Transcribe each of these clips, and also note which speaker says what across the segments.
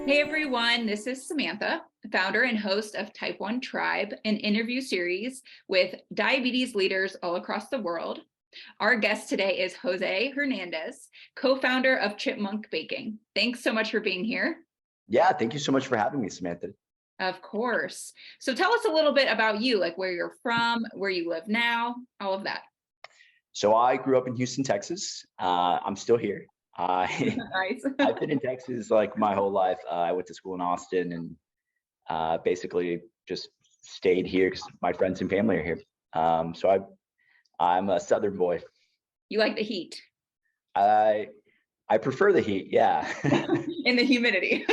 Speaker 1: Hey everyone, this is Samantha, founder and host of Type 1 Tribe, an interview series with diabetes leaders all across the world. Our guest today is Jose Hernandez, co-founder of Chipmonk Baking. Thanks so much for being here.
Speaker 2: Yeah, thank you so much for having me, Samantha.
Speaker 1: Of course. So tell us a little bit about you, like where you're from, where you live now, all of that.
Speaker 2: So I grew up in Houston, Texas. I'm still here.
Speaker 1: Nice.
Speaker 2: I've been in Texas like my whole life. I went to school in Austin and basically just stayed here because my friends and family are here. I'm a Southern boy.
Speaker 1: You like the heat
Speaker 2: I I prefer the heat. Yeah,
Speaker 1: and the humidity.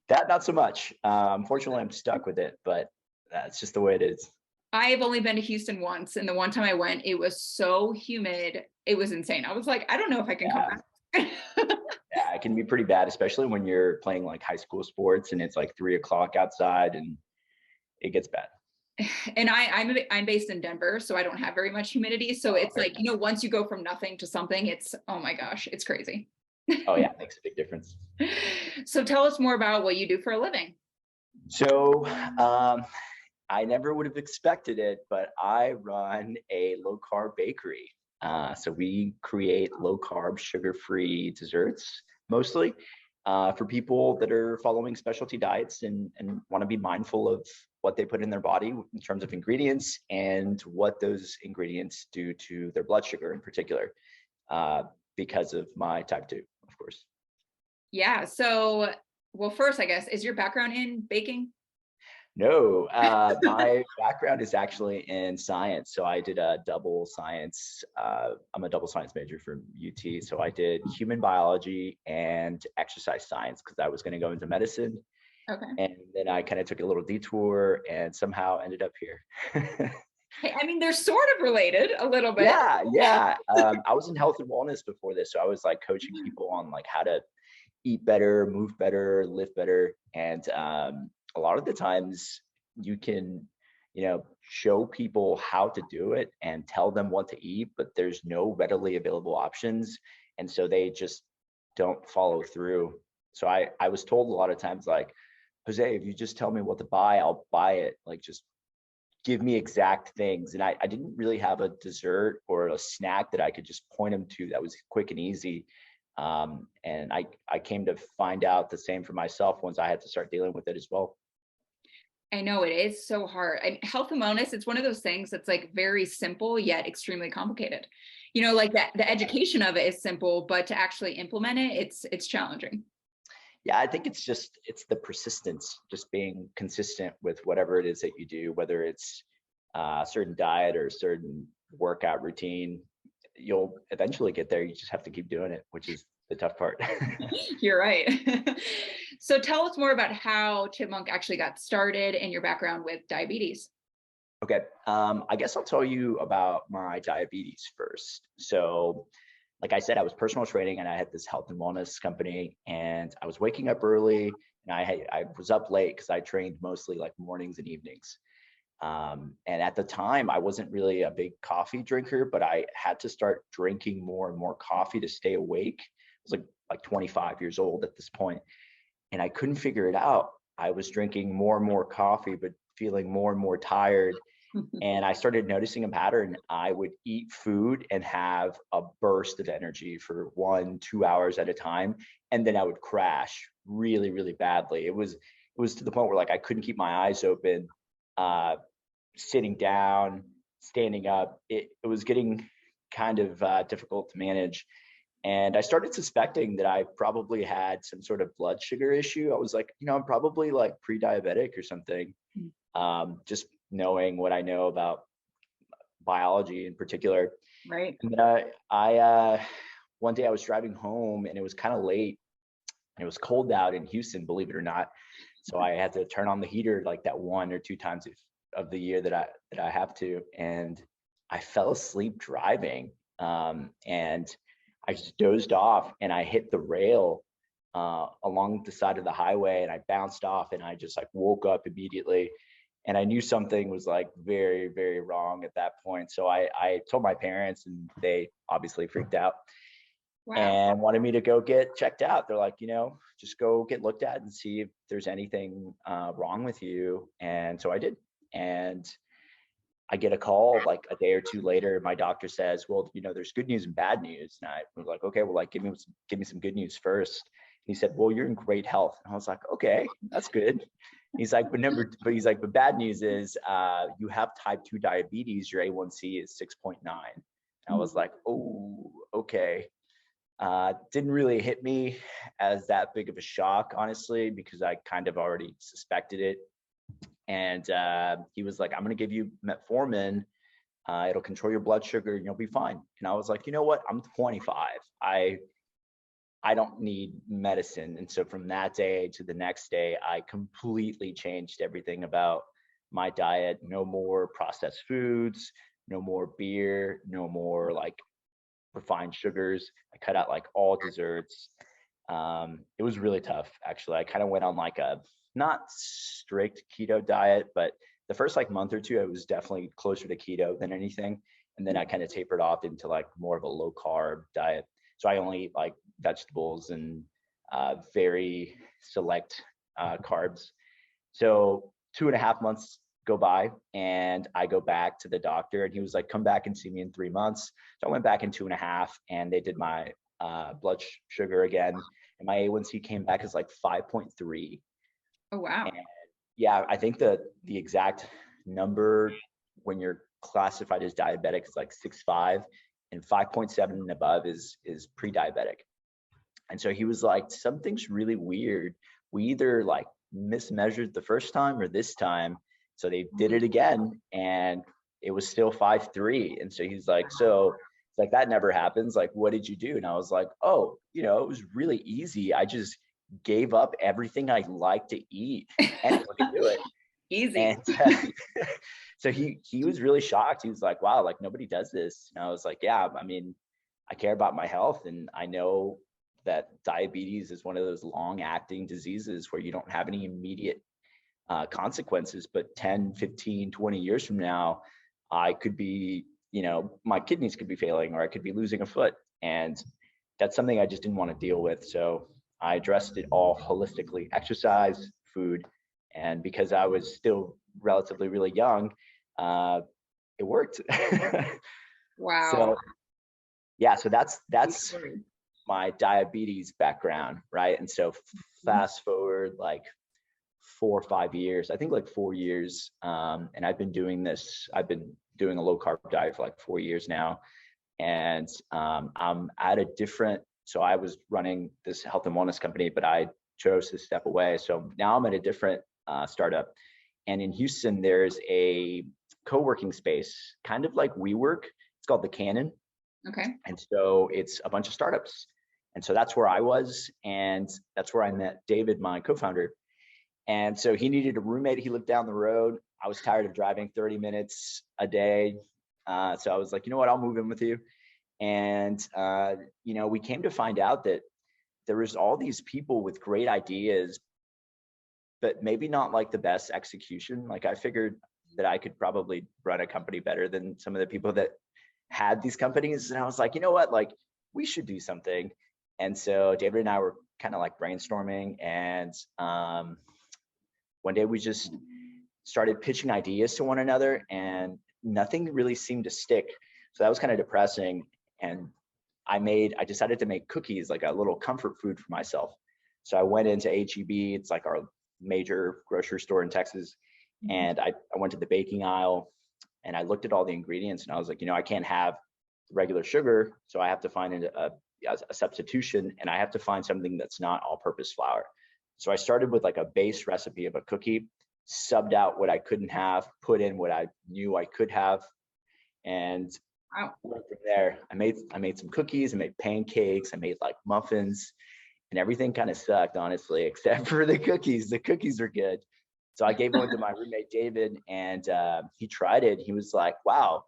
Speaker 2: that not so much. Unfortunately, I'm stuck with it, but that's just the way it is.
Speaker 1: I've only been to Houston once, and the one time I went, it was so humid. It was insane. I was like, I don't know if I can come
Speaker 2: Yeah,
Speaker 1: back.
Speaker 2: yeah, it can be pretty bad, especially when you're playing like high school sports and it's like 3 o'clock outside and it gets bad.
Speaker 1: And I'm based in Denver, so I don't have very much humidity. So it's
Speaker 2: Okay.
Speaker 1: like, once you go from nothing to something, it's, oh my gosh, it's crazy.
Speaker 2: Oh yeah, it makes a big difference.
Speaker 1: So tell us more about what you do for a living.
Speaker 2: So um, I never would have expected it, but I run a low carb bakery. So we create low carb, sugar free desserts mostly for people that are following specialty diets and want to be mindful of what they put in their body in terms of ingredients and what those ingredients do to their blood sugar in particular, uh, because of my type 2, of course.
Speaker 1: Yeah. So, well, first, I guess, is your background in baking?
Speaker 2: No, my background is actually in science. So I did a double science. I'm a double science major from UT. So I did human biology and exercise science because I was going to go into medicine.
Speaker 1: Okay.
Speaker 2: And then I kind of took a little detour and somehow ended up here.
Speaker 1: Hey, I mean, they're sort of related a little bit.
Speaker 2: Yeah, yeah. I was in health and wellness before this. So I was like coaching people on like how to eat better, move better, live better. And a lot of the times you can, show people how to do it and tell them what to eat, but there's no readily available options. And so they just don't follow through. So I was told a lot of times, like, Jose, if you just tell me what to buy, I'll buy it. Like, just give me exact things. And I didn't really have a dessert or a snack that I could just point them to that was quick and easy. And I came to find out the same for myself once I had to start dealing with it as well.
Speaker 1: I know it is so hard. And health and wellness, it's one of those things that's like very simple yet extremely complicated. Like that the education of it is simple, but to actually implement it, it's challenging.
Speaker 2: Yeah, I think it's the persistence, just being consistent with whatever it is that you do, whether it's a certain diet or a certain workout routine. You'll eventually get there. You just have to keep doing it, which is the tough part.
Speaker 1: You're right. So tell us more about how Chipmunk actually got started and your background with diabetes.
Speaker 2: Okay. I guess I'll tell you about my diabetes first. So, like I said, I was personal training and I had this health and wellness company, and I was waking up early and I was up late because I trained mostly like mornings and evenings. And at the time, I wasn't really a big coffee drinker, but I had to start drinking more and more coffee to stay awake. I was like 25 years old at this point, and I couldn't figure it out. I was drinking more and more coffee, but feeling more and more tired, and I started noticing a pattern. I would eat food and have a burst of energy for 1, 2 hours at a time, and then I would crash really, really badly. It was to the point where like I couldn't keep my eyes open, uh, sitting down, standing up. It was getting kind of difficult to manage. And I started suspecting that I probably had some sort of blood sugar issue. I was like, I'm probably like pre-diabetic or something. Just knowing what I know about biology in particular.
Speaker 1: Right.
Speaker 2: And I one day I was driving home and it was kind of late and it was cold out in Houston, believe it or not. So I had to turn on the heater like that 1 or 2 times of the year that I have to, and I fell asleep driving, and I just dozed off and I hit the rail along the side of the highway and I bounced off and I just like woke up immediately, and I knew something was like very, very wrong at that point. So I told my parents and they obviously freaked out.
Speaker 1: Wow.
Speaker 2: and wanted me to go get checked out. They're like, just go get looked at and see if there's anything wrong with you. And so I did. And I get a call like a day or two later. My doctor says, well, there's good news and bad news. And I was like, okay, well, like, give me some good news first. He said, well, you're in great health. And I was like, okay, that's good. He's like, but bad news is you have type 2 diabetes. Your A1C is 6.9. I was like, oh, okay. Didn't really hit me as that big of a shock, honestly, because I kind of already suspected it. And he was like, I'm going to give you metformin. It'll control your blood sugar and you'll be fine. And I was like, you know what? I'm 25. I don't need medicine. And so from that day to the next day, I completely changed everything about my diet. No more processed foods, no more beer, no more like refined sugars. I cut out like all desserts. It was really tough, actually. I kind of went on like a not strict keto diet, but the first like month or two, it was definitely closer to keto than anything. And then I kind of tapered off into like more of a low carb diet. So I only eat like vegetables and very select carbs. So 2.5 months go by and I go back to the doctor and he was like, come back and see me in 3 months. So I went back in 2.5 and they did my blood sugar again. And my A1C came back as like 5.3.
Speaker 1: Oh, wow.
Speaker 2: And yeah, I think the exact number when you're classified as diabetic is like 6.5 and 5.7 and above is pre-diabetic. And so he was like, something's really weird. We either like mismeasured the first time or this time. So they did it again and it was still 5.3. And so he's like, so it's like, that never happens. Like, what did you do? And I was like, oh, it was really easy. I just gave up everything I like to eat and to do it.
Speaker 1: Easy.
Speaker 2: And so he was really shocked. He was like, wow, like nobody does this. And I was like, yeah, I mean, I care about my health and I know that diabetes is one of those long acting diseases where you don't have any immediate consequences, but 10, 15, 20 years from now, I could be, my kidneys could be failing or I could be losing a foot. And that's something I just didn't want to deal with. So I addressed it all holistically: exercise, food. And because I was still relatively really young, it worked.
Speaker 1: Wow.
Speaker 2: So yeah, so that's my diabetes background, right? And so fast forward like 4 or 5 years, I think like 4 years, and I've been doing a low carb diet for like 4 years now. And I'm at a different, so I was running this health and wellness company, but I chose to step away. So now I'm at a different startup. And in Houston, there's a co-working space, kind of like WeWork. It's called the Cannon.
Speaker 1: Okay.
Speaker 2: And so it's a bunch of startups. And so that's where I was. And that's where I met David, my co-founder. And so he needed a roommate. He lived down the road. I was tired of driving 30 minutes a day. So I was like, you know what, I'll move in with you. And, we came to find out that there was all these people with great ideas, but maybe not like the best execution. Like I figured that I could probably run a company better than some of the people that had these companies. And I was like, you know what, like we should do something. And so David and I were kind of like brainstorming, and one day we just started pitching ideas to one another and nothing really seemed to stick. So that was kind of depressing. And I decided to make cookies, like a little comfort food for myself. So I went into HEB, it's like our major grocery store in Texas. And I went to the baking aisle and I looked at all the ingredients and I was like, I can't have regular sugar. So I have to find a substitution, and I have to find something that's not all-purpose flour. So I started with like a base recipe of a cookie, subbed out what I couldn't have, put in what I knew I could have, and went from there. I made some cookies, I made pancakes, I made like muffins, and everything kind of sucked, honestly, except for the cookies. The cookies are good. So I gave one to my roommate David, and he tried it. He was like, "Wow,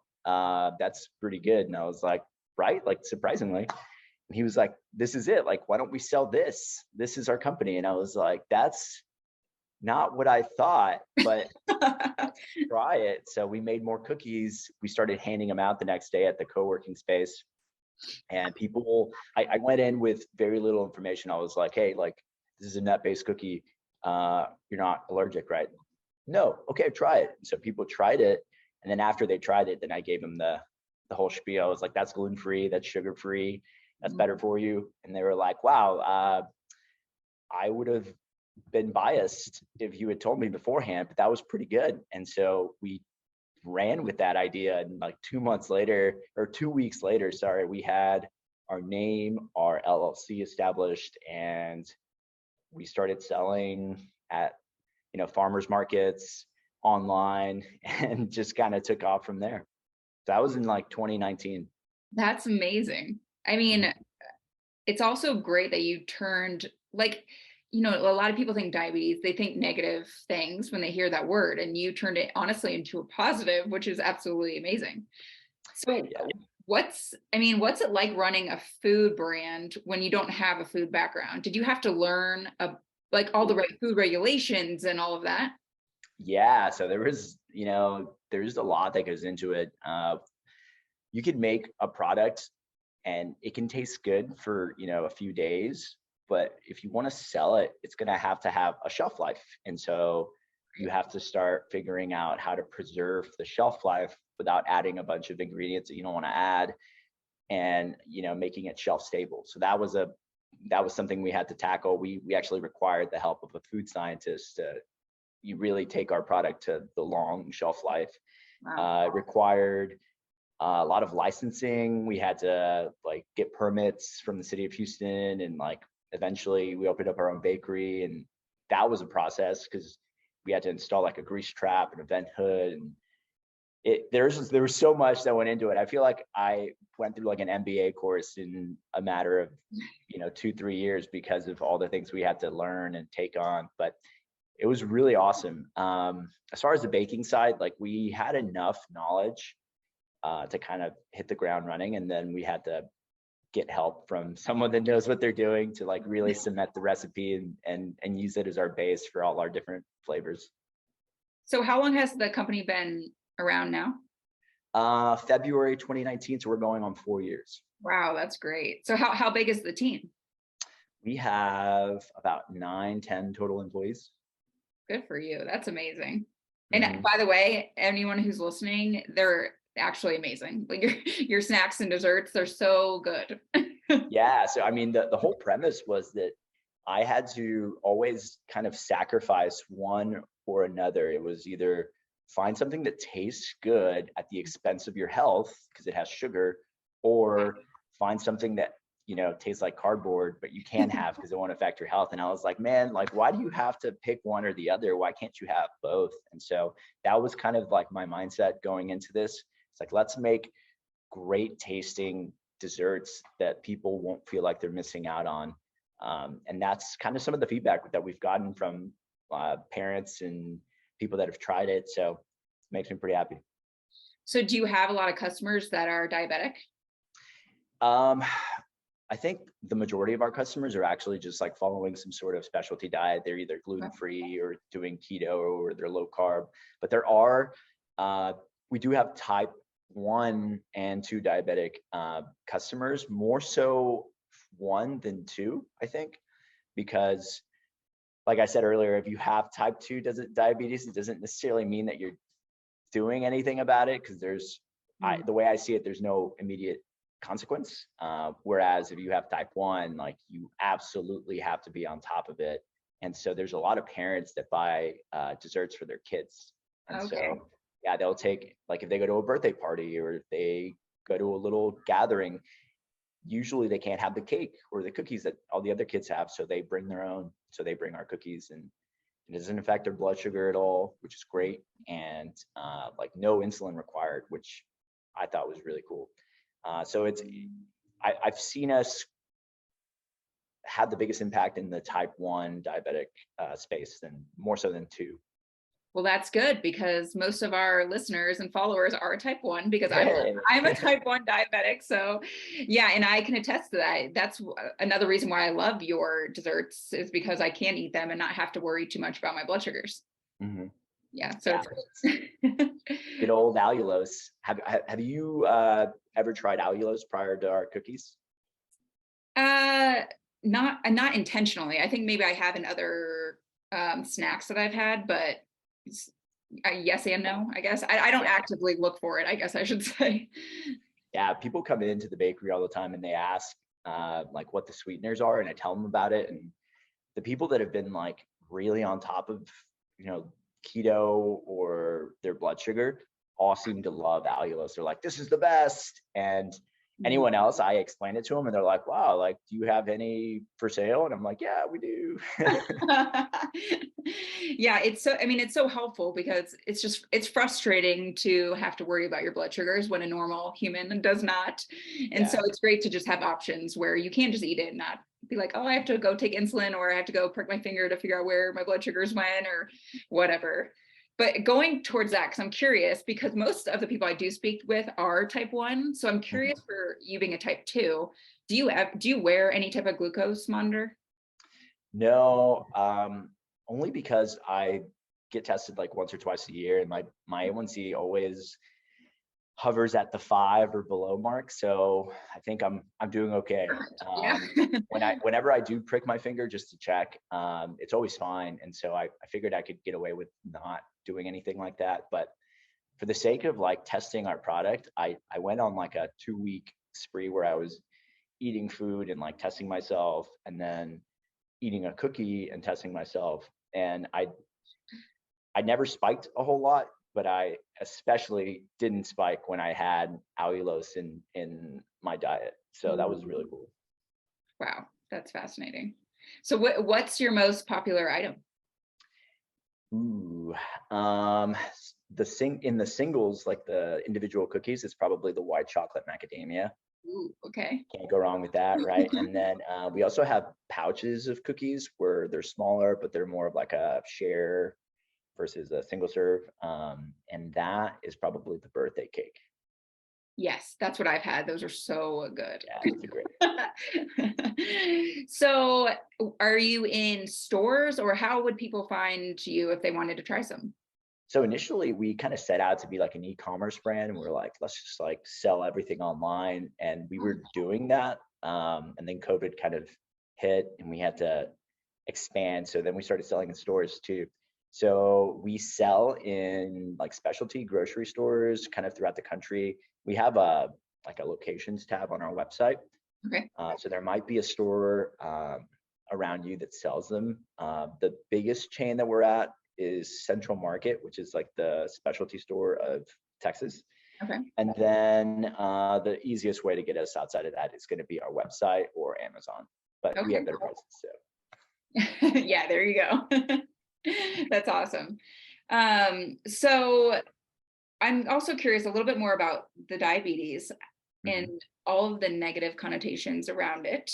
Speaker 2: that's pretty good." And I was like, "Right?" Like surprisingly. And he was like, "This is it. Like, why don't we sell this? This is our company." And I was like, "That's not what I thought, but try it." So we made more cookies. We started handing them out the next day at the co-working space. And people, I went in with very little information. I was like, hey, like, this is a nut-based cookie. You're not allergic, right? No. Okay, try it. So people tried it. And then after they tried it, then I gave them the whole spiel. I was like, that's gluten-free, that's sugar-free, that's better for you. And they were like, wow, I would have been biased if you had told me beforehand, but that was pretty good. And so we ran with that idea. And like 2 months later, or 2 weeks later, sorry, we had our name, our LLC established, and we started selling at, farmers markets, online, and just kind of took off from there. That was in like 2019.
Speaker 1: That's amazing. I mean, it's also great that you turned, like, a lot of people think diabetes, they think negative things when they hear that word, and you turned it honestly into a positive, which is absolutely amazing. So
Speaker 2: Yeah.
Speaker 1: what's it like running a food brand when you don't have a food background? Did you have to learn like all the right food regulations and all of that?
Speaker 2: Yeah. So there's a lot that goes into it. You could make a product and it can taste good for, a few days, but if you want to sell it, it's going to have a shelf life. And so you have to start figuring out how to preserve the shelf life without adding a bunch of ingredients that you don't want to add, and, making it shelf stable. So that was something we had to tackle. We actually required the help of a food scientist to you really take our product to the long shelf life.
Speaker 1: Wow.
Speaker 2: It required a lot of licensing. We had to like get permits from the city of Houston, and like eventually we opened up our own bakery, and that was a process because we had to install like a grease trap and a vent hood, and there was so much that went into it. I feel like I went through like an MBA course in a matter of 2-3 years because of all the things we had to learn and take on. But it was really awesome. As far as the baking side, like we had enough knowledge to kind of hit the ground running, and then we had to get help from someone that knows what they're doing to like really cement the recipe and use it as our base for all our different flavors.
Speaker 1: So how long has the company been around now?
Speaker 2: February 2019, so we're going on 4 years.
Speaker 1: Wow, that's great. So how big is the team?
Speaker 2: We have about 9-10 total employees.
Speaker 1: Good for you. That's amazing. And by the way, anyone who's listening, they're actually amazing. Like your snacks and desserts, they're so good.
Speaker 2: Yeah. So I mean, the whole premise was that I had to always kind of sacrifice one or another. It was either find something that tastes good at the expense of your health because it has sugar, or find something that tastes like cardboard but you can have because it won't affect your health. And I was like, man, like, why do you have to pick one or the other? Why can't you have both? And so that was kind of like my mindset going into this. It's like, let's make great tasting desserts that people won't feel like they're missing out on. And that's kind of some of the feedback that we've gotten from parents and people that have tried it. So it makes me pretty happy.
Speaker 1: So do you have a lot of customers that are diabetic?
Speaker 2: I think the majority of our customers are actually just like following some sort of specialty diet. They're either gluten-free or doing keto, or they're low carb. But we do have type 1 and 2 diabetic customers, more so 1 than 2, I think, because like I said earlier, if you have type 2 diabetes, it doesn't necessarily mean that you're doing anything about it, because the way I see it, there's no immediate consequence. Whereas if you have type 1, like you absolutely have to be on top of it. And so there's a lot of parents that buy desserts for their kids. And so, yeah, they'll take, like if they go to a birthday party or if they go to a little gathering, usually they can't have the cake or the cookies that all the other kids have. So they bring their own. So they bring our cookies, and it doesn't affect their blood sugar at all, which is great. And like no insulin required, which I thought was really cool. So I've seen us have the biggest impact in the type 1 diabetic space, more so than 2.
Speaker 1: Well, that's good, because most of our listeners and followers are type 1, because I'm a type 1 diabetic. So yeah, and I can attest to that. That's another reason why I love your desserts, is because I can eat them and not have to worry too much about my blood sugars.
Speaker 2: Mm-hmm.
Speaker 1: Yeah, so
Speaker 2: Yeah, good old allulose. Have you ever tried allulose prior to our cookies?
Speaker 1: uh not intentionally. I think maybe I have in other snacks that I've had, but it's, yes and no, I guess. I don't
Speaker 2: Yeah.
Speaker 1: actively look for it, I guess I should say.
Speaker 2: Yeah, people come into the bakery all the time and they ask like what the sweeteners are, and I tell them about it. And the people that have been like really on top of, you know, keto or their blood sugar all seem to love allulose. They're like, this is the best. And anyone else, I explain it to them and they're like, wow, like, do you have any for sale? And I'm like, yeah, we do.
Speaker 1: Yeah, it's so, I mean, it's so helpful because it's frustrating to have to worry about your blood sugars when a normal human does not. And so
Speaker 2: Yeah.
Speaker 1: it's great to just have options where you can just eat it and not be like, oh, I have to go take insulin, or I have to go prick my finger to figure out where my blood sugars went or whatever. But going towards that, because I'm curious, because most of the people I do speak with are type 1. So I'm
Speaker 2: Mhm.
Speaker 1: curious, for you being a type 2, do you wear any type of glucose monitor?
Speaker 2: No, only because I get tested like once or twice a year, and my A1C always hovers at the 5 or below mark. So I think I'm doing okay.
Speaker 1: Perfect. Yeah.
Speaker 2: Whenever I do prick my finger just to check, it's always fine. And so I figured I could get away with not doing anything like that. But for the sake of like testing our product, I went on like a 2-week spree where I was eating food and like testing myself, and then eating a cookie and testing myself. And I never spiked a whole lot, but I especially didn't spike when I had allulose in my diet. So that was really cool.
Speaker 1: Wow, that's fascinating. So what's your most popular item?
Speaker 2: Ooh, in the singles, like the individual cookies, it's probably the white chocolate macadamia.
Speaker 1: Ooh, okay.
Speaker 2: Can't go wrong with that, right? And then we also have pouches of cookies where they're smaller, but they're more of like a share versus a single serve. And that is probably the birthday cake.
Speaker 1: Yes, that's what I've had. Those are so good.
Speaker 2: Yeah, it's a great.
Speaker 1: So are you in stores, or how would people find you if they wanted to try some?
Speaker 2: So initially we kind of set out to be like an e-commerce brand, and we are like, let's just like sell everything online. And we were doing that. And then COVID kind of hit and we had to expand. So then we started selling in stores too. So we sell in like specialty grocery stores kind of throughout the country. We have a like a locations tab on our website.
Speaker 1: Okay.
Speaker 2: So there might be a store around you that sells them. The biggest chain that we're at is Central Market, which is like the specialty store of Texas.
Speaker 1: Okay.
Speaker 2: And then the easiest way to get us outside of that is going to be our website or Amazon. But we
Speaker 1: Okay.
Speaker 2: have better prices. So
Speaker 1: Yeah, there you go. That's awesome. So I'm also curious a little bit more about the diabetes and
Speaker 2: mhm.
Speaker 1: all of the negative connotations around it.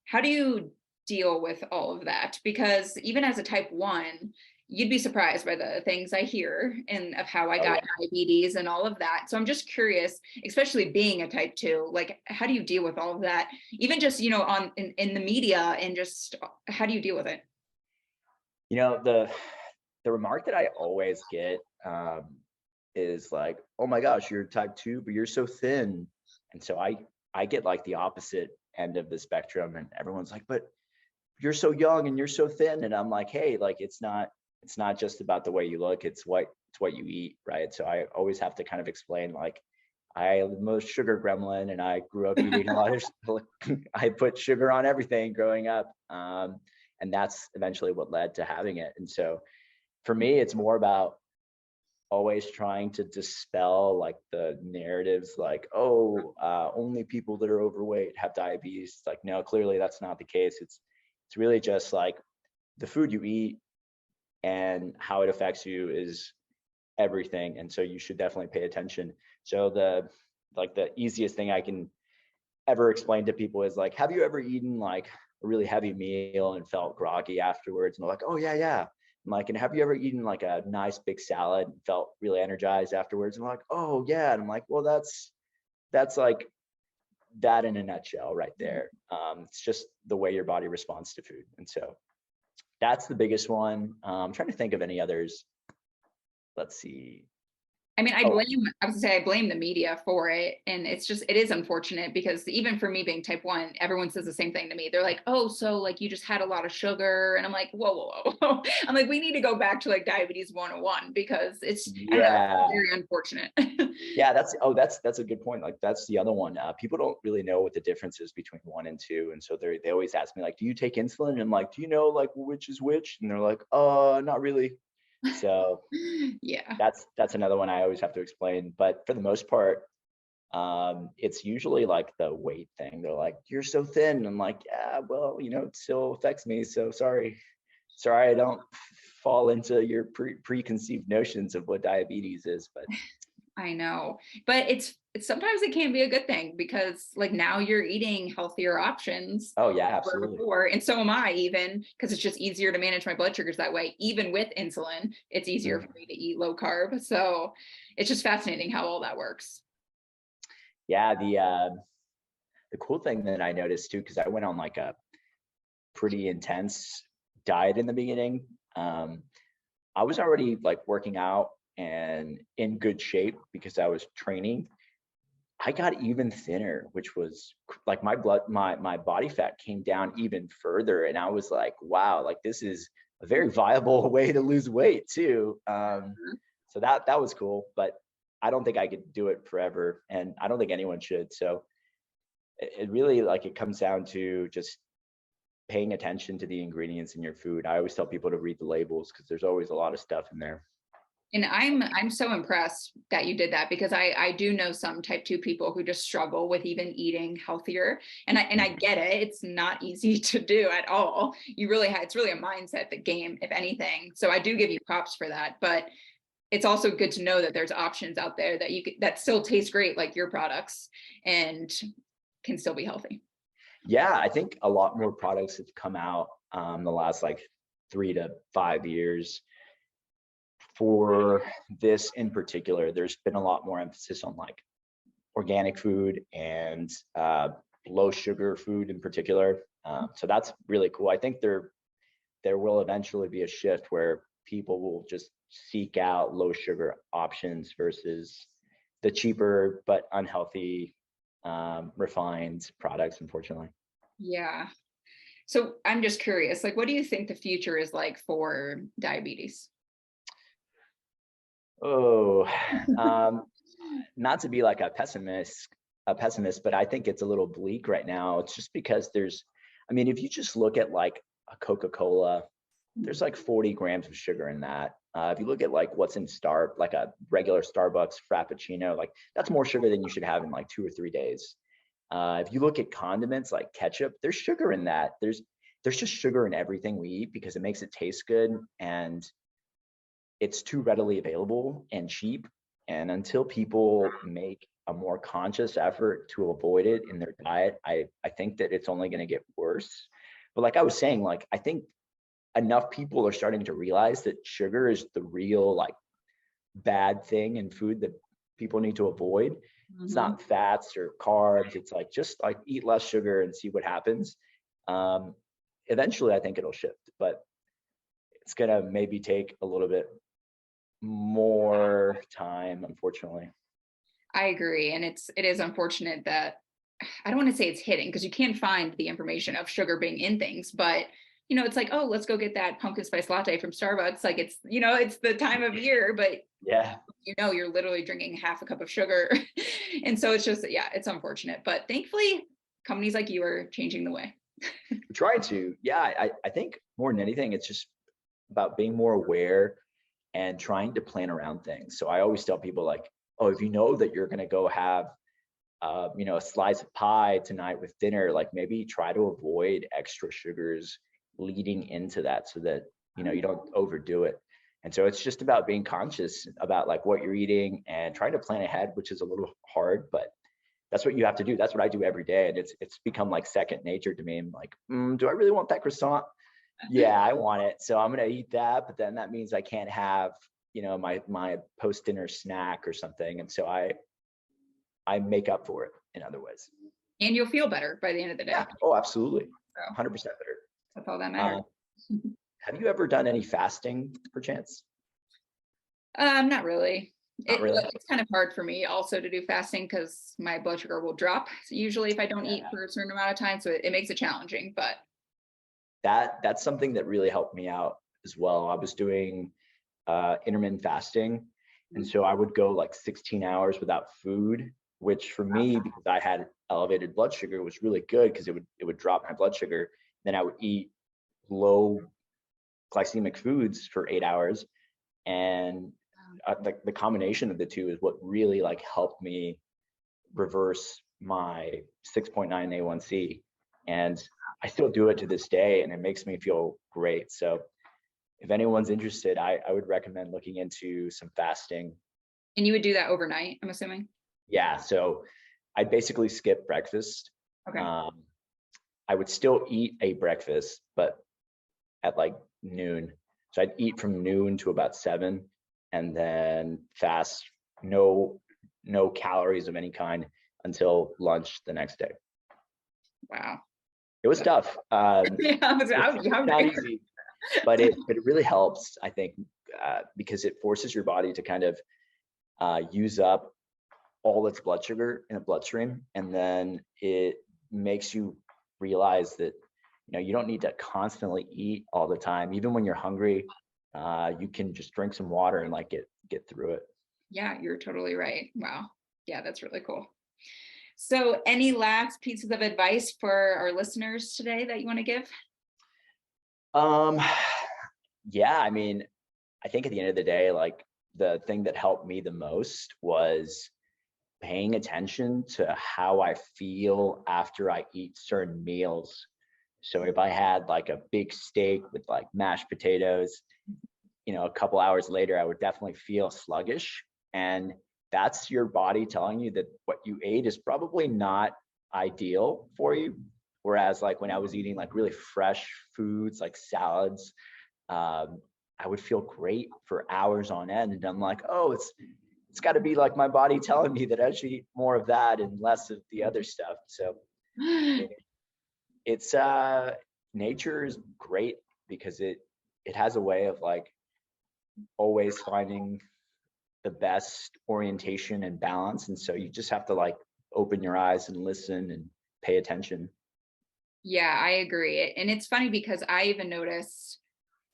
Speaker 1: How do you deal with all of that? Because even as a type 1, you'd be surprised by the things I hear and of how I
Speaker 2: Oh
Speaker 1: got
Speaker 2: yeah.
Speaker 1: diabetes and all of that. So I'm just curious, especially being a type 2, like how do you deal with all of that? Even just, on in the media, and just how do you deal with it?
Speaker 2: You know, the remark that I always get is like, "Oh my gosh, you're type 2, but you're so thin." And so I get like the opposite end of the spectrum, and everyone's like, "But you're so young and you're so thin." And I'm like, "Hey, like it's not just about the way you look, it's what you eat, right?" So I always have to kind of explain like I'm a sugar gremlin and I grew up eating a lot of I put sugar on everything growing up. And that's eventually what led to having it. And so for me, it's more about always trying to dispel like the narratives like, oh, only people that are overweight have diabetes. It's like, no, clearly that's not the case. It's really just like the food you eat and how it affects you is everything. And so you should definitely pay attention. So the easiest thing I can ever explain to people is like, have you ever eaten like a really heavy meal and felt groggy afterwards? And they're like, oh yeah, yeah. I'm like, and have you ever eaten like a nice big salad and felt really energized afterwards? And I'm like, oh yeah. And I'm like, well, that's like that in a nutshell right there. It's just the way your body responds to food. And so that's the biggest one. I'm trying to think of any others. let's see.
Speaker 1: I mean,
Speaker 2: Oh,
Speaker 1: I was gonna say I blame the media for it. And it is unfortunate because even for me being type 1, everyone says the same thing to me. They're like, oh, so like you just had a lot of sugar. And I'm like, whoa, whoa, whoa, whoa. I'm like, we need to go back to like diabetes 101 because I don't know, it's
Speaker 2: yeah.
Speaker 1: very unfortunate.
Speaker 2: Yeah, that's a good point. Like that's the other one. People don't really know what the difference is between one and two, and so they always ask me like, "Do you take insulin?" And I'm like, "Do you know like which is which?" And they're like, not really." So
Speaker 1: Yeah.
Speaker 2: that's another one I always have to explain. But for the most part, it's usually like the weight thing. They're like, "You're so thin." I'm like, "Yeah, well, it still affects me. So sorry, I don't fall into your preconceived notions of what diabetes is." But
Speaker 1: I know, but it's sometimes it can be a good thing because like now you're eating healthier options
Speaker 2: oh yeah,
Speaker 1: where
Speaker 2: absolutely.
Speaker 1: before, and so am I even because it's just easier to manage my blood sugars that way. Even with insulin, it's easier for
Speaker 2: Mhm.
Speaker 1: me to eat low carb. So it's just fascinating how all that works.
Speaker 2: Yeah, the cool thing that I noticed too, because I went on like a pretty intense diet in the beginning. Um, I was already like working out and in good shape because I was training. I got even thinner, which was like my body fat came down even further, and I was like, wow, like this is a very viable way to lose weight too. So that was cool, but I don't think I could do it forever, and I don't think anyone should. So it really like it comes down to just paying attention to the ingredients in your food. I always tell people to read the labels because there's always a lot of stuff in there.
Speaker 1: And I'm so impressed that you did that because I do know some type 2 people who just struggle with even eating healthier. And I
Speaker 2: Mhm.
Speaker 1: get it. It's not easy to do at all. You really have, it's really a mindset the game, if anything. So I do give you props for that. But it's also good to know that there's options out there that that still taste great, like your products, and can still be healthy.
Speaker 2: Yeah, I think a lot more products have come out the last like 3 to 5 years. For this in particular, there's been a lot more emphasis on like organic food and low sugar food in particular. So that's really cool. I think there will eventually be a shift where people will just seek out low sugar options versus the cheaper but unhealthy refined products, unfortunately.
Speaker 1: Yeah. So I'm just curious, like, what do you think the future is like for diabetes?
Speaker 2: Oh, um, not to be like a pessimist, but I think it's a little bleak right now. It's just because I mean, if you just look at like a Coca-Cola, there's like 40 grams of sugar in that. If you look at like what's in like a regular Starbucks Frappuccino, like that's more sugar than you should have in like 2 or 3 days. If you look at condiments like ketchup, there's sugar in that. There's just sugar in everything we eat because it makes it taste good and it's too readily available and cheap. And until people make a more conscious effort to avoid it in their diet, I think that it's only going to get worse. But like I was saying, like I think enough people are starting to realize that sugar is the real like bad thing in food that people need to avoid. It's
Speaker 1: Mhm.
Speaker 2: not fats or carbs. It's like just like eat less sugar and see what happens. Um, Eventually, I think it'll shift, but it's gonna maybe take a little bit more time, unfortunately.
Speaker 1: I agree. And it is unfortunate that I don't want to say it's hidden because you can find the information of sugar being in things, but it's like, oh, let's go get that pumpkin spice latte from Starbucks. Like it's the time of year, but
Speaker 2: Yeah,
Speaker 1: you're literally drinking half a cup of sugar. And so it's just, yeah, it's unfortunate. But thankfully, companies like you are changing the way.
Speaker 2: we try to. Yeah, I think more than anything, it's just about being more aware and trying to plan around things. So I always tell people like, oh, if you know that you're gonna go have a slice of pie tonight with dinner, like maybe try to avoid extra sugars leading into that so that you don't overdo it. And so it's just about being conscious about like what you're eating and trying to plan ahead, which is a little hard, but that's what you have to do. That's what I do every day, and it's become like second nature to me. I'm like, do I really want that croissant? Yeah, I want it, so I'm gonna eat that. But then that means I can't have my post dinner snack or something, and so I make up for it in other ways.
Speaker 1: And you'll feel better by the end of the
Speaker 2: Yeah.
Speaker 1: day.
Speaker 2: Oh, absolutely.
Speaker 1: So
Speaker 2: 100% better.
Speaker 1: that's all that matters.
Speaker 2: Uh, have you ever done any fasting perchance?
Speaker 1: Not really.
Speaker 2: Not really?
Speaker 1: It's kind of hard for me also to do fasting because my blood sugar will drop usually if I don't eat
Speaker 2: Yeah.
Speaker 1: for a certain amount of time. So it makes it challenging, but
Speaker 2: That's something that really helped me out as well. I was doing intermittent fasting, and so I would go like 16 hours without food, which for me, because I had elevated blood sugar, was really good because it would drop my blood sugar. Then I would eat low glycemic foods for 8 hours, and the combination of the two is what really like helped me reverse my 6.9 A1C. And I still do it to this day, and it makes me feel great. So if anyone's interested, I would recommend looking into some fasting.
Speaker 1: and you would do that overnight, I'm assuming.
Speaker 2: Yeah, so I basically skip breakfast.
Speaker 1: Okay.
Speaker 2: Um, I would still eat a breakfast, but at like noon. So I'd eat from noon to about 7, and then fast, no calories of any kind until lunch the next day.
Speaker 1: Wow.
Speaker 2: It was tough.
Speaker 1: Yeah, I would be
Speaker 2: It's not
Speaker 1: hungry.
Speaker 2: easy, but it really helps, I think, because it forces your body to kind of use up all its blood sugar in a bloodstream, and then it makes you realize that you don't need to constantly eat all the time. Even when you're hungry, you can just drink some water and like get through it.
Speaker 1: Yeah, you're totally right. Wow. Yeah, that's really cool. So, any last pieces of advice for our listeners today that you want to give?
Speaker 2: Um, yeah, I mean, I think at the end of the day, like the thing that helped me the most was paying attention to how I feel after I eat certain meals. So if I had like a big steak with like mashed potatoes, a couple hours later, I would definitely feel sluggish. And that's your body telling you that what you ate is probably not ideal for you. Whereas like when I was eating like really fresh foods like salads, I would feel great for hours on end. And I'm like, oh, it's got to be like my body telling me that I should eat more of that and less of the other stuff. So it's nature is great because it has a way of like always finding the best orientation and balance. And so you just have to like open your eyes and listen and pay attention.
Speaker 1: Yeah, I agree. And it's funny because I even noticed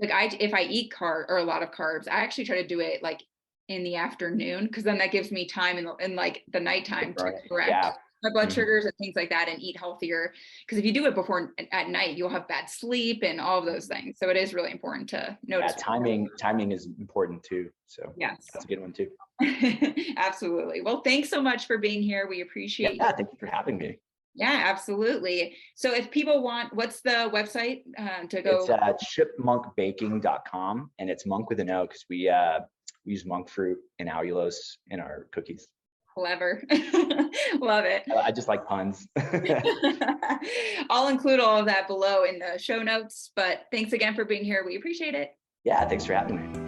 Speaker 1: like if I eat carb or a lot of carbs, I actually try to do it like in the afternoon because then that gives me time in like the nighttime to correct
Speaker 2: Yeah.
Speaker 1: my blood
Speaker 2: Mhm.
Speaker 1: sugars and things like that and eat healthier. Because if you do it before at night, you'll have bad sleep and all of those things. So it is really important to
Speaker 2: Yeah,
Speaker 1: notice.
Speaker 2: timing is important too. So
Speaker 1: Yes.
Speaker 2: that's a good one too.
Speaker 1: Absolutely. Well, thanks so much for being here. We appreciate you.
Speaker 2: Yeah, thank you for having me.
Speaker 1: Yeah, absolutely. So if people want, what's the website to
Speaker 2: It's
Speaker 1: go?
Speaker 2: chipmonkbaking.com, and it's monk with an O because we use monk fruit and allulose in our cookies.
Speaker 1: Clever. Love it.
Speaker 2: I just like puns.
Speaker 1: I'll include all of that below in the show notes, but thanks again for being here. We appreciate it.
Speaker 2: Yeah, thanks for having me.